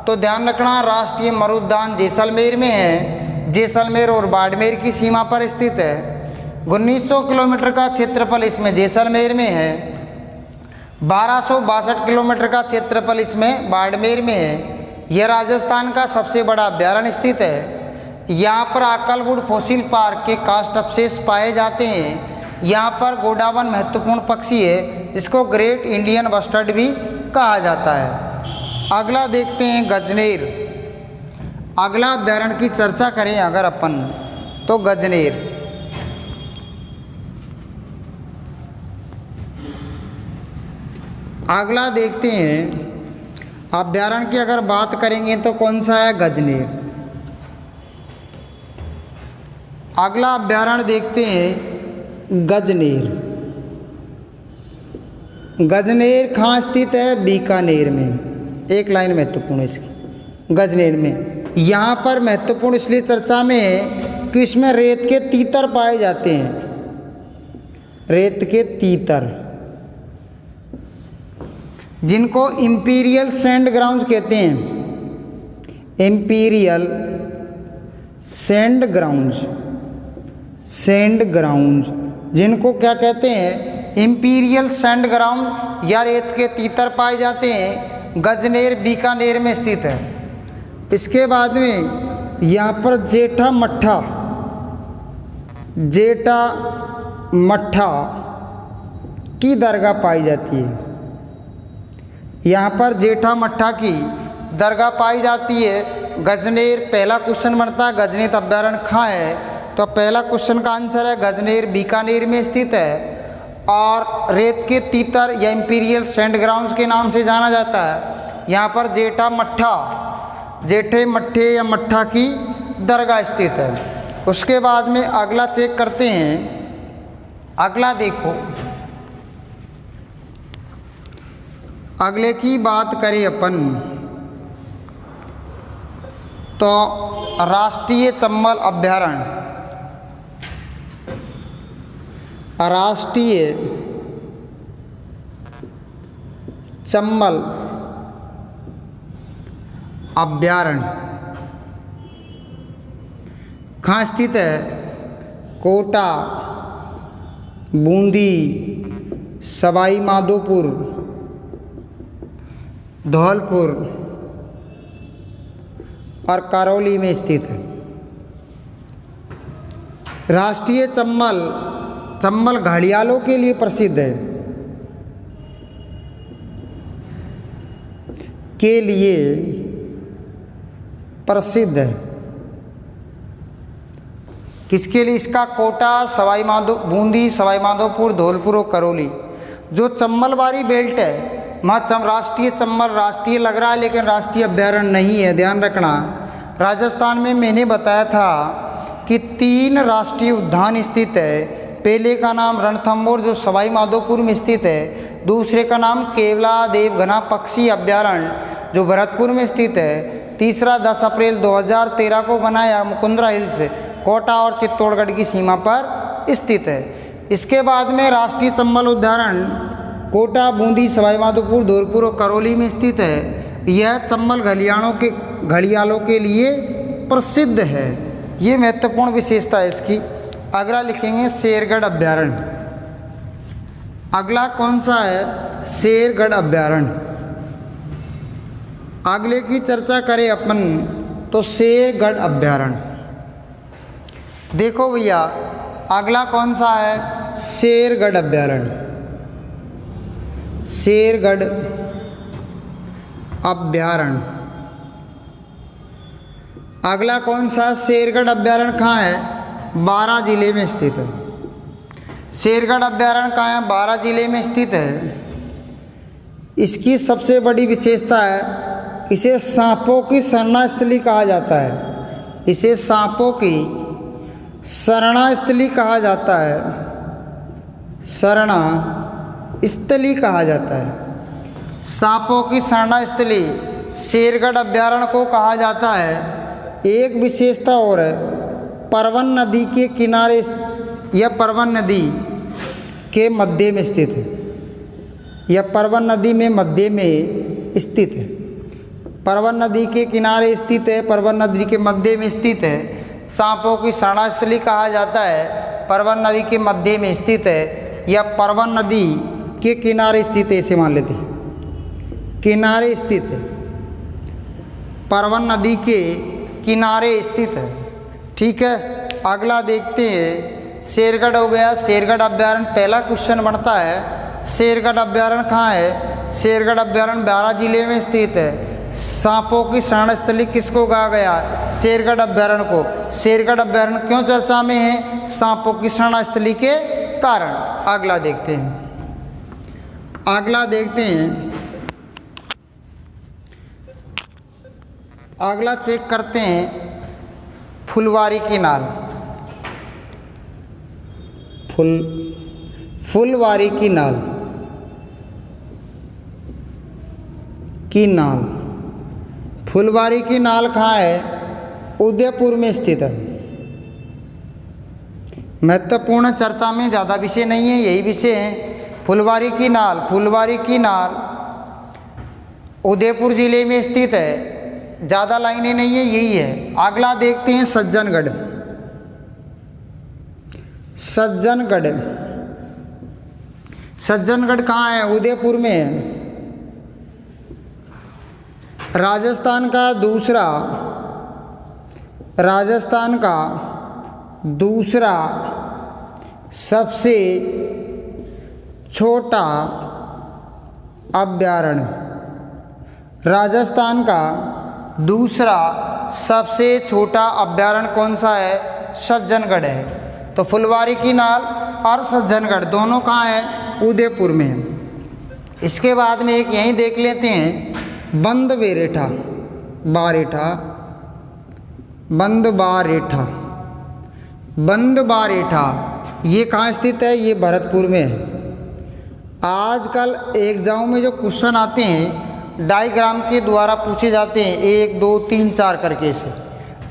तो ध्यान रखना, राष्ट्रीय मरुद्यान जैसलमेर में है। जैसलमेर और बाड़मेर की सीमा पर स्थित है। 1900 किलोमीटर का क्षेत्रफल इसमें जैसलमेर में है। 1262 किलोमीटर का क्षेत्रफल इसमें बाड़मेर में है। यह राजस्थान का सबसे बड़ा अभ्यारण्य स्थित है। यहाँ पर आकलगुड़ फॉसिल पार्क के काष्ठ अवशेष पाए जाते हैं। यहाँ पर गोंडावन महत्वपूर्ण पक्षी है, जिसको ग्रेट इंडियन बस्टर्ड भी कहा जाता है। अगला देखते हैं गजनेर। अगला अभ्यारण्य की चर्चा करें अगर अपन, तो गजनेर। अगला देखते हैं अभ्यारण्य की अगर बात करेंगे तो कौन सा है, गजनेर। अगला अभ्यारण्य देखते हैं गजनेर। गजनेर कहाँ स्थित है, बीकानेर में। एक लाइन महत्वपूर्ण है इसकी, गजनेर में। यहाँ पर महत्वपूर्ण इसलिए चर्चा में है कि इसमें रेत के तीतर पाए जाते हैं। रेत के तीतर, जिनको इंपीरियल सैंड ग्राउंड्स कहते हैं। Imperial sand grounds, sand grounds जिनको क्या कहते हैं, इंपीरियल सैंड ग्राउंड या रेत के तीतर पाए जाते हैं। गजनेर बीकानेर में स्थित है। इसके बाद में यहाँ पर जेठा मट्ठा, जेठा मट्ठा की दरगाह पाई जाती है। यहाँ पर जेठा मट्ठा की दरगाह पाई जाती है। गजनेर, पहला क्वेश्चन बनता है गजनेर अभ्यारण्य कहाँ है, तो पहला क्वेश्चन का आंसर है गजनेर बीकानेर में स्थित है और रेत के तीतर या इंपीरियल सैंड ग्राउंड्स के नाम से जाना जाता है। यहाँ पर जेठा मट्ठा, जेठे मट्ठे या मट्ठा की दरगाह स्थित है। उसके बाद में अगला चेक करते हैं। अगला देखो, अगले की बात करें अपन तो राष्ट्रीय चंबल अभ्यारण्य। राष्ट्रीय चंबल अभ्यारण्य कहाँ स्थित है, कोटा, बूंदी, सवाई माधोपुर, धौलपुर और करौली में स्थित है। राष्ट्रीय चंबल, चंबल घड़ियालों के लिए प्रसिद्ध है, के लिए प्रसिद्ध है। किसके लिए, इसका कोटा, सवाई माधो, बूंदी, सवाई माधोपुर, धौलपुर और करौली जो चंबलवारी बेल्ट है, वहाँ राष्ट्रीय चंबल राष्ट्रीय लग रहा है लेकिन राष्ट्रीय अभ्यारण्य नहीं है। ध्यान रखना, राजस्थान में मैंने बताया था कि 3 राष्ट्रीय उद्यान स्थित है। पहले का नाम रणथंभौर जो सवाई माधोपुर में स्थित है, दूसरे का नाम केवला देवघना पक्षी अभ्यारण्य जो भरतपुर में स्थित है, तीसरा 10 अप्रैल 2013 को बनाया मुकुंदरा हिल्स कोटा और चित्तौड़गढ़ की सीमा पर स्थित है। इसके बाद में राष्ट्रीय चंबल उद्यान कोटा, बूंदी, सवाई माधोपुर, धौलपुर और करौली में स्थित है। यह चंबल घड़ियालों के लिए प्रसिद्ध है। ये महत्वपूर्ण विशेषता है इसकी। अगला लिखेंगे शेरगढ़ अभ्यारण्य। अगला कौन सा है, शेरगढ़ अभ्यारण्य। अगले की चर्चा करें अपन तो शेरगढ़ अभ्यारण्य। देखो भैया, अगला कौन सा है, शेरगढ़ अभ्यारण्य। शेरगढ़ अभ्यारण्य। अगला कौन सा, शेरगढ़ अभ्यारण्य कहाँ है, 12 जिले में स्थित है। शेरगढ़ अभ्यारण्य कहाँ है, 12 जिले में स्थित है। इसकी सबसे बड़ी विशेषता है, इसे सांपों की शरणास्थली कहा जाता है। इसे सांपों की शरणास्थली कहा जाता है, शरणास्थली कहा जाता है। सांपों की शरणास्थली शेरगढ़ अभ्यारण्य को कहा जाता है। एक विशेषता और है, परवन नदी के किनारे, यह परवन नदी के मध्य में स्थित है। यह परवन नदी में मध्य में स्थित है। परवन नदी के किनारे स्थित है, परवन नदी के मध्य में स्थित है। सांपों की शरणास्थली कहा जाता है, परवन नदी के मध्य में स्थित है। या परवन नदी के किनारे स्थित है, इसे मान लेते हैं, किनारे स्थित है, परवन नदी के किनारे स्थित है। ठीक है, अगला देखते हैं, शेरगढ़ हो गया। शेरगढ़ अभ्यारण्य पहला क्वेश्चन बनता है, शेरगढ़ अभ्यारण्य कहाँ है? शेरगढ़ अभ्यारण्य बारां जिले में स्थित है। सांपों की शरणस्थली किसको कहा गया? शेरगढ़ अभ्यारण्य को। शेरगढ़ अभ्यारण्य क्यों चर्चा में है? सांपों की शरणस्थली के कारण। अगला देखते हैं, अगला देखते हैं, अगला चेक करते हैं, फुलवारी की नाल। फुलवारी की नाल, फुलवारी की नाल कहाँ है? उदयपुर में स्थित है। महत्वपूर्ण चर्चा में ज़्यादा विषय नहीं है, यही विषय है। फुलवारी की नाल, फुलवारी की नाल उदयपुर जिले में स्थित है। ज़्यादा लाइनें नहीं है, यही है। अगला देखते हैं, सज्जनगढ़। सज्जनगढ़, सज्जनगढ़ कहाँ है? उदयपुर में है। राजस्थान का दूसरा सबसे छोटा अभ्यारण्य, राजस्थान का दूसरा सबसे छोटा अभ्यारण्य कौन सा है? सज्जनगढ़ है। तो फुलवारी की नाल और सज्जनगढ़ दोनों कहाँ है? उदयपुर में है। इसके बाद में एक यहीं देख लेते हैं, बंद बारेठा, बंद बारेठा ये कहाँ स्थित है? ये भरतपुर में है। आजकल एग्जाम में जो क्वेश्चन आते हैं डायग्राम के द्वारा पूछे जाते हैं, 1 2 3 4 करके से।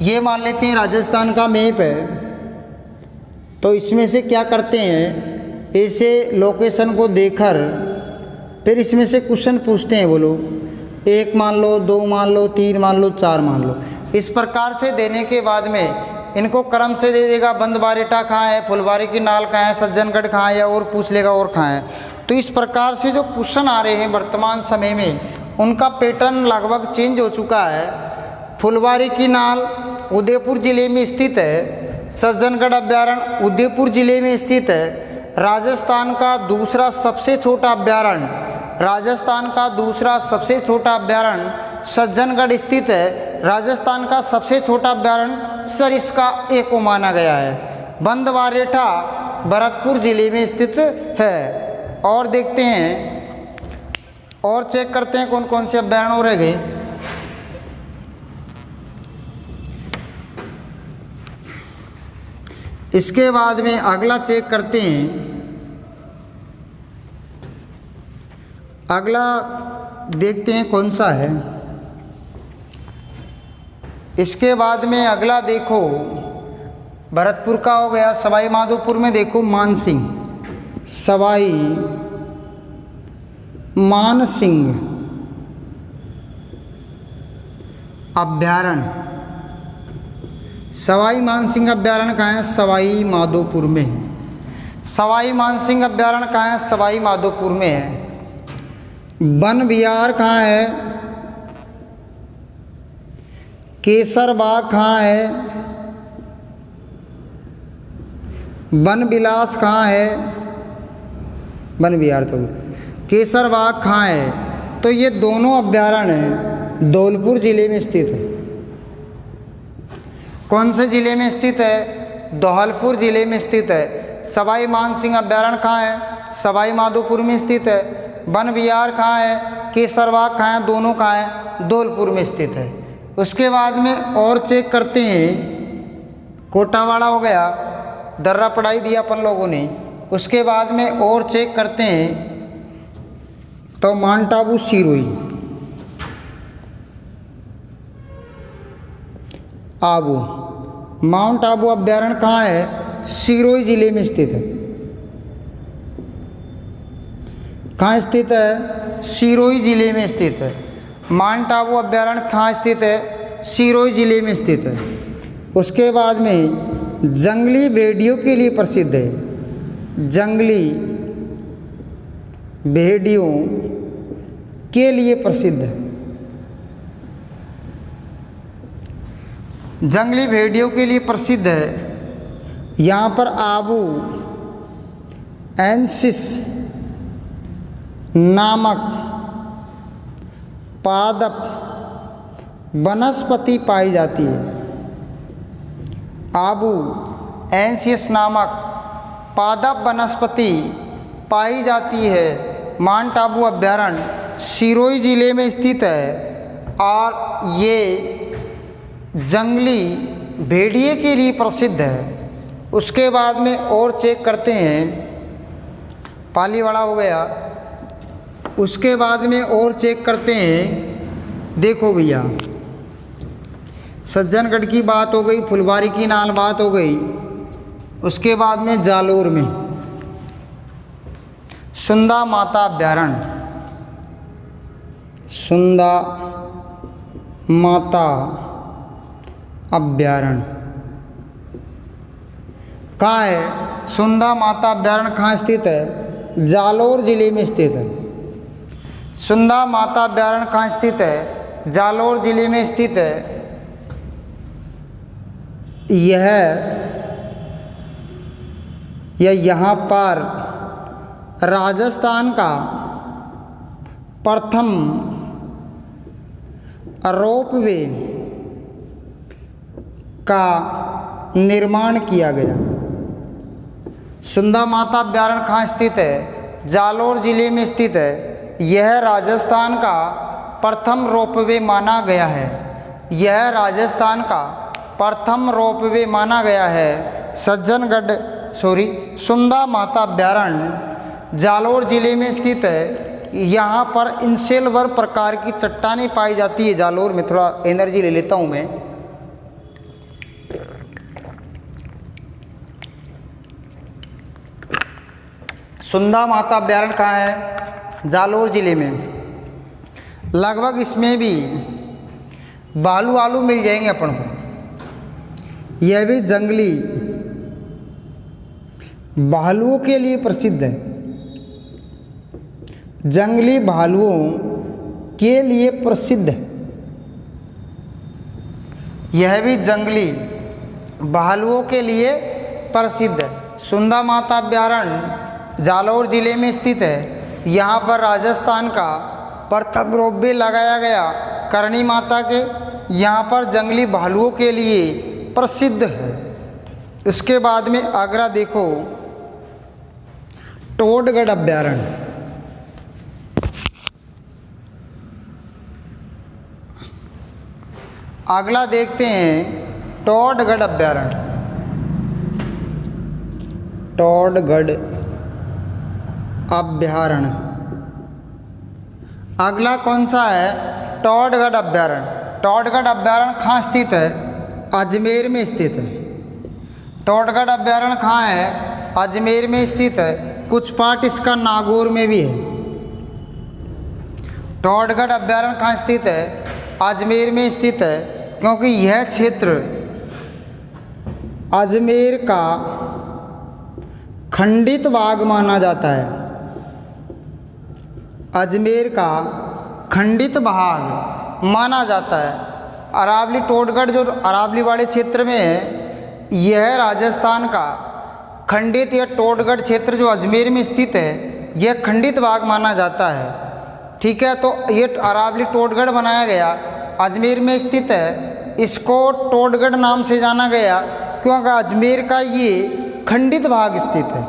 ये मान लेते हैं राजस्थान का मैप है, तो इसमें से क्या करते हैं, ऐसे लोकेशन को देखकर फिर इसमें से क्वेश्चन पूछते हैं वो लोग। 1 मान लो, 2 मान लो, 3 मान लो, 4 मान लो। इस प्रकार से देने के बाद में इनको क्रम से दे देगा, बंद बारेठा कहाँ है, फुलवारी की नाल कहाँ है, सज्जनगढ़ कहाँ है, और पूछ लेगा और कहाँ है। तो इस प्रकार से जो क्वेश्चन आ रहे हैं वर्तमान समय में, उनका पैटर्न लगभग चेंज हो चुका है। फुलवारी की नाल उदयपुर जिले में स्थित है, सज्जनगढ़ अभ्यारण्य उदयपुर जिले में स्थित है। राजस्थान का दूसरा सबसे छोटा अभ्यारण्य, राजस्थान का दूसरा सबसे छोटा अभ्यारण्य सज्जनगढ़ स्थित है। राजस्थान का सबसे छोटा अभ्यारण्य सरिस्का ए को माना गया है। बंद बारेठा भरतपुर जिले में स्थित है। और देखते हैं, और चेक करते हैं कौन कौन से अभ्यारण्य रह गए। इसके बाद में अगला चेक करते हैं, अगला देखते हैं कौन सा है। इसके बाद में अगला देखो, भरतपुर का हो गया। सवाई माधोपुर में देखो मानसिंह, सवाई मानसिंह अभ्यारण्य। सवाई मानसिंह अभ्यारण्य कहाँ है? सवाई माधोपुर में है। सवाई मानसिंह अभ्यारण्य कहाँ है? सवाई माधोपुर में है। वन विहार कहाँ है? केसर बाग कहाँ है? वन विलास कहाँ है? वन विहार तो केसर बाग कहाँ है? तो ये दोनों अभ्यारण्य धौलपुर जिले में स्थित है। कौन से जिले में स्थित है? धौलपुर जिले में स्थित है। सवाई मानसिंह अभ्यारण्य कहाँ है? सवाई माधोपुर में स्थित है। वन विहार कहाँ है? केसरबाग कहाँ है? दोनों कहाँ है? धौलपुर में स्थित है। उसके बाद में और चेक करते हैं, कोटावाड़ा हो गया, दर्रा पढ़ाई दिया अपन लोगों ने। उसके बाद में और चेक करते हैं तो माउंट आबू सिरोही, आबू माउंट आबू अभ्यारण्य कहाँ है? सिरोही जिले में स्थित है। कहाँ स्थित है? सिरोही जिले में स्थित है। माउंट आबू अभ्यारण्य कहाँ स्थित है? सिरोही जिले में स्थित है। उसके बाद में जंगली भेड़ियों के लिए प्रसिद्ध है। जंगली भेड़ियों के लिए प्रसिद्ध है। जंगली भेड़ियों के लिए प्रसिद्ध है। यहाँ पर आबू एंसिस नामक पादप वनस्पति पाई जाती है। आबू एंसिस नामक पादप वनस्पति पाई जाती है। माउंट आबू अभ्यारण्य सिरोही जिले में स्थित है और ये जंगली भेड़िए के लिए प्रसिद्ध है। उसके बाद में और चेक करते हैं, पालीवाड़ा हो गया। उसके बाद में और चेक करते हैं, देखो भैया सज्जनगढ़ की बात हो गई, फुलवारी की नाल बात हो गई। उसके बाद में जालोर में सुंदा माता अभ्यारण्य, सुंदा माता अभ्यारण्य कहाँ है? सुंदा माता अभ्यारण्य कहाँ स्थित है? जालोर जिले में स्थित है। सुंदा माता अभ्यारण्य कहाँ स्थित है? जालोर जिले में स्थित है। यह यहाँ पर राजस्थान का प्रथम रोपवे का निर्माण किया गया। सुंदा माता अभ्यारण्य कहाँ स्थित है? जालोर जिले में स्थित है। यह राजस्थान का प्रथम रोपवे माना गया है। यह राजस्थान का प्रथम रोपवे माना गया है। सुंदा माता अभ्यारण्य जालोर जिले में स्थित है। यहाँ पर इंसेलवर प्रकार की चट्टानें पाई जाती है। जालोर में थोड़ा एनर्जी ले लेता हूँ मैं। सुंदा माता अभ्यारण्य कहाँ है? जालोर जिले में। लगभग इसमें भी भालू आलू मिल जाएंगे अपन को। यह भी जंगली भालुओं के लिए प्रसिद्ध है। जंगली भालुओं के लिए प्रसिद्ध है। यह भी जंगली भालुओं के लिए प्रसिद्ध है। सुंदा माता अभ्यारण्य जालोर जिले में स्थित है। यहाँ पर राजस्थान का प्रथम रोपवे लगाया गया करणी माता के। यहाँ पर जंगली भालुओं के लिए प्रसिद्ध है। उसके बाद में आगरा देखो, टोडगढ़ अभ्यारण्य। अगला देखते हैं टोडगढ़ अभ्यारण्य। टोडगढ़ अभ्यारण्य अगला कौन सा है? टोडगढ़ अभ्यारण्य। टोडगढ़ अभ्यारण्य कहाँ स्थित है? अजमेर में स्थित है। टोडगढ़ अभ्यारण्य कहाँ है? अजमेर में स्थित है। कुछ पार्ट इसका नागौर में भी है। टोडगढ़ अभ्यारण्य कहाँ स्थित है? अजमेर में स्थित है, क्योंकि यह क्षेत्र अजमेर का खंडित भाग माना जाता है। अजमेर का खंडित भाग माना जाता है। अरावली टोडगढ़ जो अरावली वाले क्षेत्र में है, यह राजस्थान का खंडित या टोडगढ़ क्षेत्र जो अजमेर में स्थित है, यह खंडित भाग माना जाता है। ठीक है, तो ये अरावली टोडगढ़ बनाया गया, अजमेर में स्थित है। इसको टोडगढ़ नाम से जाना गया क्योंकि अजमेर का ये खंडित भाग स्थित है।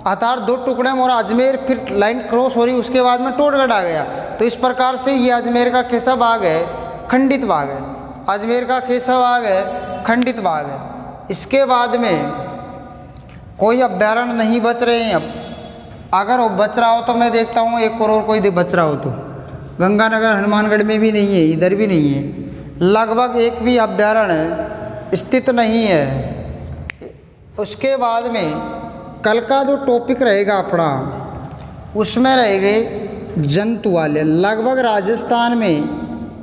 अर्थात दो टुकड़े में और अजमेर फिर लाइन क्रॉस हो रही, उसके बाद में टोडगढ़ आ गया। तो इस प्रकार से ये अजमेर का कैसा भाग है? खंडित भाग है। अजमेर का कैसा भाग है? खंडित भाग है। इसके बाद में कोई अभ्यारण्य नहीं बच रहे हैं। अब अगर वो बच रहा हो तो मैं देखता हूँ एक और कोई बच रहा हो तो। गंगानगर हनुमानगढ़ में भी नहीं है, इधर भी नहीं है। लगभग एक भी अभ्यारण्य स्थित नहीं है। उसके बाद में कल का जो टॉपिक रहेगा अपना उसमें रहेंगे जंतुवाल्य। लगभग राजस्थान में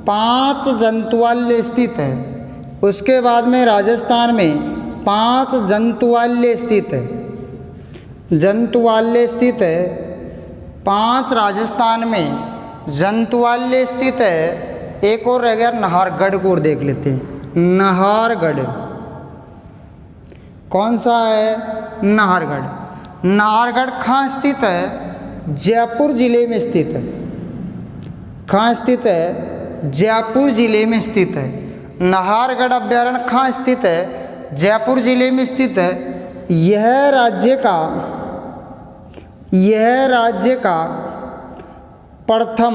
5 जंतुवाल्य स्थित है। उसके बाद में राजस्थान में 5 जंतुवाल्य स्थित है। जंतुवाल्य स्थित है 5 राजस्थान में जंतुवाल्य स्थित है। एक और रह गया नाहरगढ़ को और देख लेते हैं। नाहरगढ़ कौन सा है? नाहरगढ़। नाहरगढ़ कहाँ स्थित है? जयपुर जिले में स्थित है। कहाँ स्थित है? जयपुर जिले में स्थित है। नाहरगढ़ अभ्यारण्य कहाँ स्थित है? जयपुर जिले में स्थित है। यह राज्य का प्रथम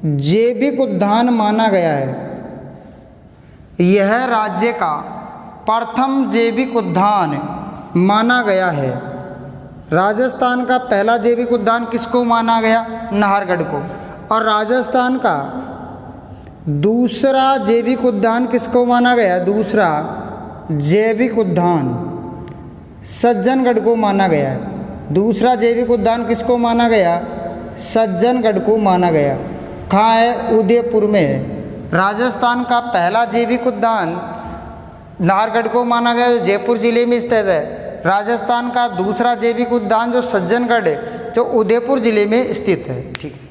जैविक उद्यान माना गया है। यह राज्य का प्रथम जैविक उद्यान माना गया है। राजस्थान का पहला जैविक उद्यान किसको माना गया? नाहरगढ़ को। और राजस्थान का दूसरा जैविक उद्यान किसको माना गया? दूसरा जैविक उद्यान सज्जनगढ़ को माना गया है। दूसरा जैविक उद्यान किसको माना गया? सज्जनगढ़ को माना गया। कहाँ है? उदयपुर में है। राजस्थान का पहला जैविक उद्यान नाहरगढ़ को माना गया जो जयपुर जिले में स्थित है। राजस्थान का दूसरा जैविक उद्यान जो सज्जनगढ़ है जो उदयपुर जिले में स्थित है। ठीक है।